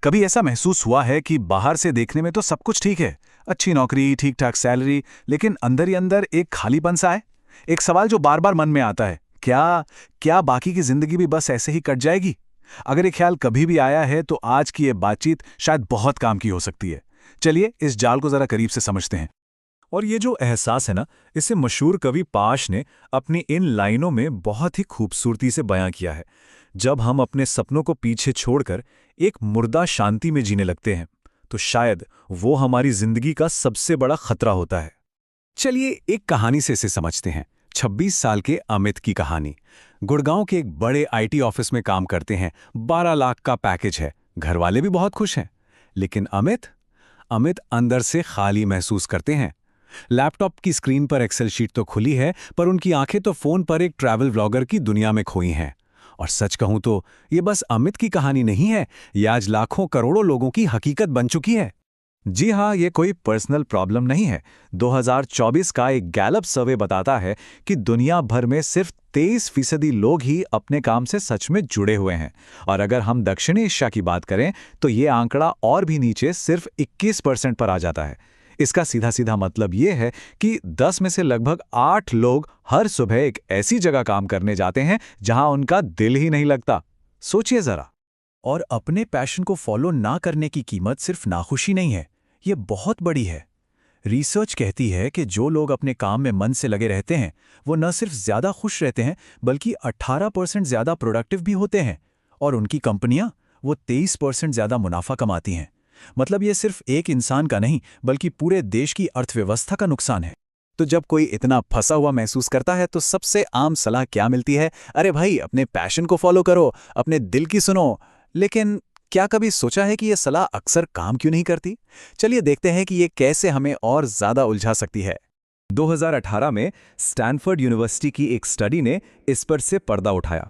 कभी ऐसा महसूस हुआ है कि बाहर से देखने में तो सब कुछ ठीक है, अच्छी नौकरी, ठीक ठाक सैलरी, लेकिन अंदर ही अंदर एक खालीपन सा है। एक सवाल जो बार बार मन में आता है, क्या क्या बाकी की जिंदगी भी बस ऐसे ही कट जाएगी? अगर ये ख्याल कभी भी आया है तो आज की ये बातचीत शायद बहुत काम की हो सकती है। चलिए इस जाल को जरा करीब से समझते हैं। और ये जो एहसास है ना, इसे मशहूर कवि पाश ने अपनी इन लाइनों में बहुत ही खूबसूरती से बयां किया है। जब हम अपने सपनों को पीछे छोड़कर एक मुर्दा शांति में जीने लगते हैं, तो शायद वो हमारी जिंदगी का सबसे बड़ा खतरा होता है। चलिए एक कहानी से इसे समझते हैं। 26 साल के अमित की कहानी। गुड़गांव के एक बड़े आईटी ऑफिस में काम करते हैं। 12 लाख का पैकेज है, घर वाले भी बहुत खुश हैं। लेकिन अमित अमित अंदर से खाली महसूस करते हैं। लैपटॉप की स्क्रीन पर एक्सेल शीट तो खुली है, पर उनकी आंखें तो फोन पर एक ट्रैवल व्लॉगर की दुनिया में खोई हैं। और सच कहूं तो ये बस अमित की कहानी नहीं है, ये आज लाखों करोड़ों लोगों की हकीकत बन चुकी है। जी हाँ, ये कोई पर्सनल प्रॉब्लम नहीं है। 2024 का एक गैलप सर्वे बताता है कि दुनिया भर में सिर्फ 23% लोग ही अपने काम से सच में जुड़े हुए हैं। और अगर हम दक्षिणी एशिया की बात करें तो ये आंकड़ा और भी नीचे सिर्फ 21% पर आ जाता है। इसका सीधा सीधा मतलब ये है कि 10 में से लगभग 8 लोग हर सुबह एक ऐसी जगह काम करने जाते हैं जहां उनका दिल ही नहीं लगता। सोचिए जरा। और अपने पैशन को फॉलो ना करने की कीमत सिर्फ नाखुशी नहीं है, ये बहुत बड़ी है। रिसर्च कहती है कि जो लोग अपने काम में मन से लगे रहते हैं, वो न सिर्फ ज्यादा खुश रहते हैं, बल्कि 18% ज्यादा प्रोडक्टिव भी होते हैं। और उनकी कंपनियां वो 23% ज्यादा मुनाफा कमाती हैं। मतलब ये सिर्फ एक इंसान का नहीं, बल्कि पूरे देश की अर्थव्यवस्था का नुकसान है। तो जब कोई इतना फंसा हुआ महसूस करता है तो सबसे आम सलाह क्या मिलती है? अरे भाई, अपने पैशन को फॉलो करो, अपने दिल की सुनो। लेकिन क्या कभी सोचा है कि यह सलाह अक्सर काम क्यों नहीं करती? चलिए देखते हैं कि ये कैसे हमें और ज्यादा उलझा सकती है। 2018 में स्टैनफोर्ड यूनिवर्सिटी की एक स्टडी ने इस पर से पर्दा उठाया।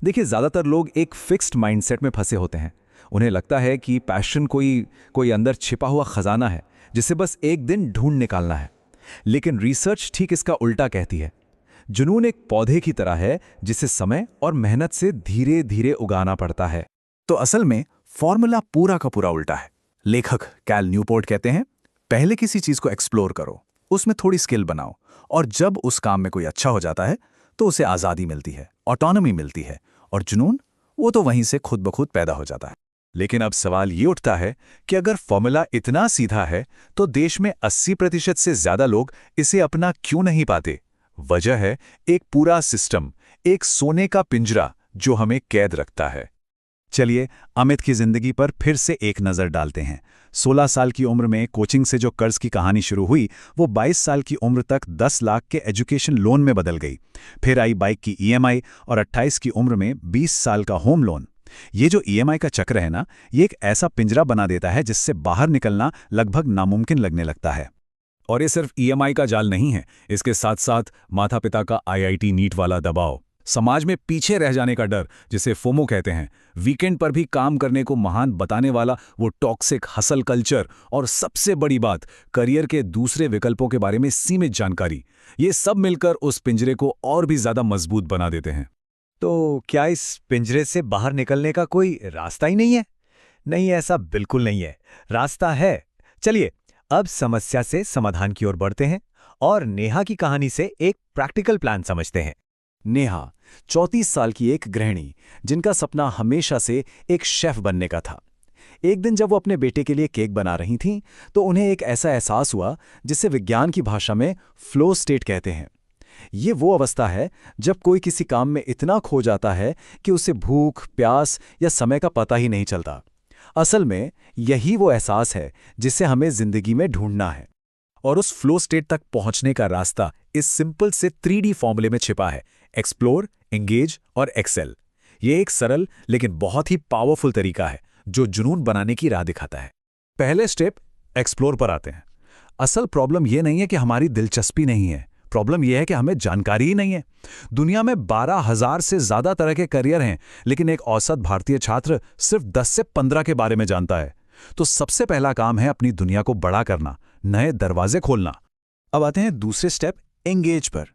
देखिए, ज्यादातर लोग एक फिक्स्ड माइंडसेट में फंसे होते हैं। उन्हें लगता है कि पैशन कोई अंदर छिपा हुआ खजाना है, जिसे बस एक दिन ढूंढ निकालना है। लेकिन रिसर्च ठीक इसका उल्टा कहती है। जुनून एक पौधे की तरह है, जिसे समय और मेहनत से धीरे धीरे उगाना पड़ता है। तो असल में फॉर्मूला पूरा का पूरा उल्टा है। लेखक कैल न्यूपोर्ट कहते हैं, पहले किसी चीज को एक्सप्लोर करो, उसमें थोड़ी स्किल बनाओ, और जब उस काम में कोई अच्छा हो जाता है तो उसे आज़ादी मिलती है, ऑटोनॉमी मिलती है, और जुनून वो तो वहीं से खुद ब खुद पैदा हो जाता है। लेकिन अब सवाल ये उठता है कि अगर फॉर्मूला इतना सीधा है तो देश में 80% से ज्यादा लोग इसे अपना क्यों नहीं पाते? वजह है एक पूरा सिस्टम, एक सोने का पिंजरा जो हमें कैद रखता है। चलिए अमित की जिंदगी पर फिर से एक नजर डालते हैं। 16 साल की उम्र में कोचिंग से जो कर्ज की कहानी शुरू हुई, वो 22 साल की उम्र तक 10 लाख के एजुकेशन लोन में बदल गई। फिर आई बाइक की ईएमआई और 28 की उम्र में 20 साल का होम लोन। ये जो ईएमआई का चक्र है ना, ये एक ऐसा पिंजरा बना देता है जिससे बाहर निकलना लगभग नामुमकिन लगने लगता है। और ये सिर्फ ईएमआई का जाल नहीं है, इसके साथ साथ माता पिता का आईआईटी नीट वाला दबाव, समाज में पीछे रह जाने का डर जिसे फोमो कहते हैं, वीकेंड पर भी काम करने को महान बताने वाला वो टॉक्सिक हसल कल्चर, और सबसे बड़ी बात, करियर के दूसरे विकल्पों के बारे में सीमित जानकारी, ये सब मिलकर उस पिंजरे को और भी ज्यादा मजबूत बना देते हैं। तो क्या इस पिंजरे से बाहर निकलने का कोई रास्ता ही नहीं है? नहीं, ऐसा बिल्कुल नहीं है। रास्ता है। चलिए अब समस्या से समाधान की ओर बढ़ते हैं और नेहा की कहानी से एक प्रैक्टिकल प्लान समझते हैं। नेहा 34 साल की एक गृहिणी, जिनका सपना हमेशा से एक शेफ बनने का था। एक दिन जब वो अपने बेटे के लिए केक बना रही थीं, तो उन्हें एक ऐसा एहसास हुआ जिसे विज्ञान की भाषा में फ्लो स्टेट कहते हैं। ये वो अवस्था है जब कोई किसी काम में इतना खो जाता है कि उसे भूख, प्यास या समय का पता ही नहीं चलता। असल में यही वो एहसास है जिसे हमें जिंदगी में ढूंढना है। और उस फ्लो स्टेट तक पहुंचने का रास्ता इस सिंपल से 3D फॉर्मूले में छिपा है: एक्सप्लोर, एंगेज और एक्सेल। ये एक सरल लेकिन बहुत ही पावरफुल तरीका है जो जुनून बनाने की राह दिखाता है। पहले स्टेप एक्सप्लोर पर आते हैं। असल प्रॉब्लम यह नहीं है कि हमारी दिलचस्पी नहीं है, प्रॉब्लम यह है कि हमें जानकारी ही नहीं है। दुनिया में 12,000 से ज्यादा तरह के करियर हैं, लेकिन एक औसत भारतीय छात्र सिर्फ 10 से 15 के बारे में जानता है। तो सबसे पहला काम है अपनी दुनिया को बड़ा करना, नए दरवाजे खोलना। अब आते हैं दूसरे स्टेप, एंगेज पर।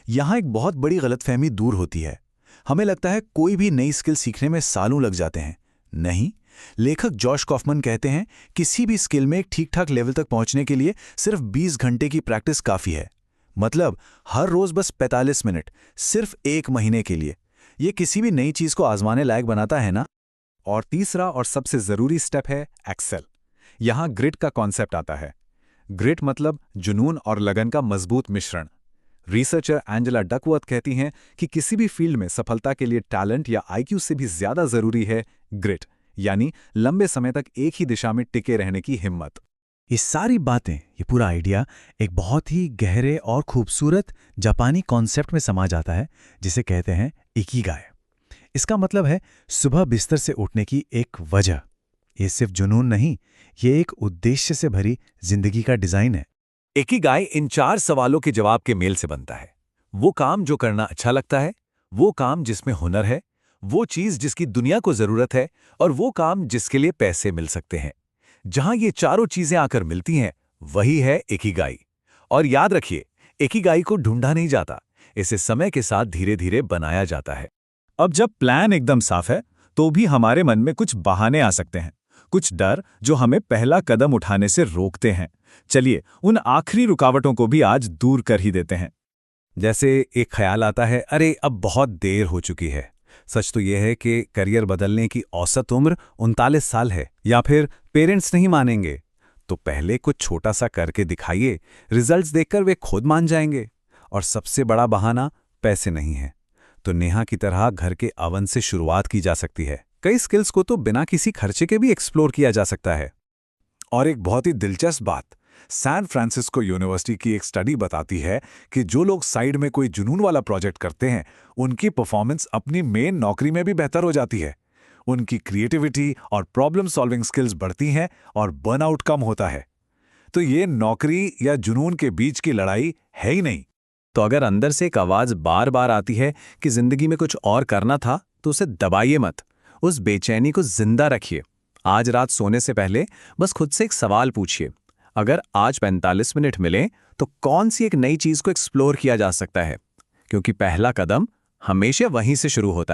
यहां एक बहुत बड़ी गलतफहमी दूर होती है। हमें लगता है कोई भी नई स्किल सीखने में सालों लग जाते हैं। नहीं, लेखक जॉश कॉफमन कहते हैं, किसी भी स्किल में एक ठीक-ठाक लेवल तक पहुंचने के लिए सिर्फ 20 घंटे की प्रैक्टिस काफ़ी है। मतलब हर रोज़ बस 45 मिनट, सिर्फ 1 महीने के लिए। ये किसी भी नई चीज़ को आजमाने लायक बनाता है ना। और तीसरा और सबसे ज़रूरी स्टेप है एक्सेल। यहाँ ग्रिट का कॉन्सेप्ट आता है। ग्रिट मतलब जुनून और लगन का मजबूत मिश्रण। रिसर्चर एंजेला डकवर्थ कहती हैं कि किसी भी फील्ड में सफलता के लिए टैलेंट या आईक्यू से भी ज़्यादा ज़रूरी है ग्रिट, यानी लंबे समय तक एक ही दिशा में टिके रहने की हिम्मत। ये सारी बातें, ये पूरा आइडिया एक बहुत ही गहरे और खूबसूरत जापानी कॉन्सेप्ट में समा जाता है, जिसे कहते हैं इकिगाई। इसका मतलब है सुबह बिस्तर से उठने की एक वजह। ये सिर्फ जुनून नहीं, ये एक उद्देश्य से भरी जिंदगी का डिजाइन है। इकिगाई इन 4 सवालों के जवाब के मेल से बनता है। वो काम जो करना अच्छा लगता है, वो काम जिसमें हुनर है, वो चीज जिसकी दुनिया को जरूरत है, और वो काम जिसके लिए पैसे मिल सकते हैं। जहां ये चारों चीजें आकर मिलती हैं, वही है इकिगाई। और याद रखिए, इकिगाई को ढूंढा नहीं जाता, इसे समय के साथ धीरे धीरे बनाया जाता है। अब जब प्लान एकदम साफ है, तो भी हमारे मन में कुछ बहाने आ सकते हैं, कुछ डर जो हमें पहला कदम उठाने से रोकते हैं। चलिए उन आखिरी रुकावटों को भी आज दूर कर ही देते हैं। जैसे एक ख्याल आता है, अरे अब बहुत देर हो चुकी है। सच तो यह है कि करियर बदलने की औसत उम्र 39 साल है, या फिर पेरेंट्स नहीं मानेंगे। तो पहले कुछ छोटा सा करके दिखाइए, रिजल्ट्स देखकर वे खुद मान जाएंगे। और सबसे बड़ा बहाना पैसे नहीं है, तो नेहा की तरह घर के अवन से शुरुआत की जा सकती है। कई स्किल्स को तो बिना किसी खर्चे के भी एक्सप्लोर किया जा सकता है। और एक बहुत ही दिलचस्प बात, सैन फ्रांसिस्को यूनिवर्सिटी की एक स्टडी बताती है कि जो लोग साइड में कोई जुनून वाला प्रोजेक्ट करते हैं, उनकी परफॉर्मेंस अपनी मेन नौकरी में भी बेहतर हो जाती है। उनकी क्रिएटिविटी और प्रॉब्लम सॉल्विंग स्किल्स बढ़ती हैं और बर्नआउट कम होता है। तो ये नौकरी या जुनून के बीच की लड़ाई है ही नहीं। तो अगर अंदर से एक आवाज बार बार आती है कि जिंदगी में कुछ और करना था, तो उसे दबाइए मत, उस बेचैनी को जिंदा रखिए। आज रात सोने से पहले बस खुद से एक सवाल पूछिए, अगर आज 45 मिनट मिले तो कौन सी एक नई चीज को एक्सप्लोर किया जा सकता है? क्योंकि पहला कदम हमेशा वहीं से शुरू होता है।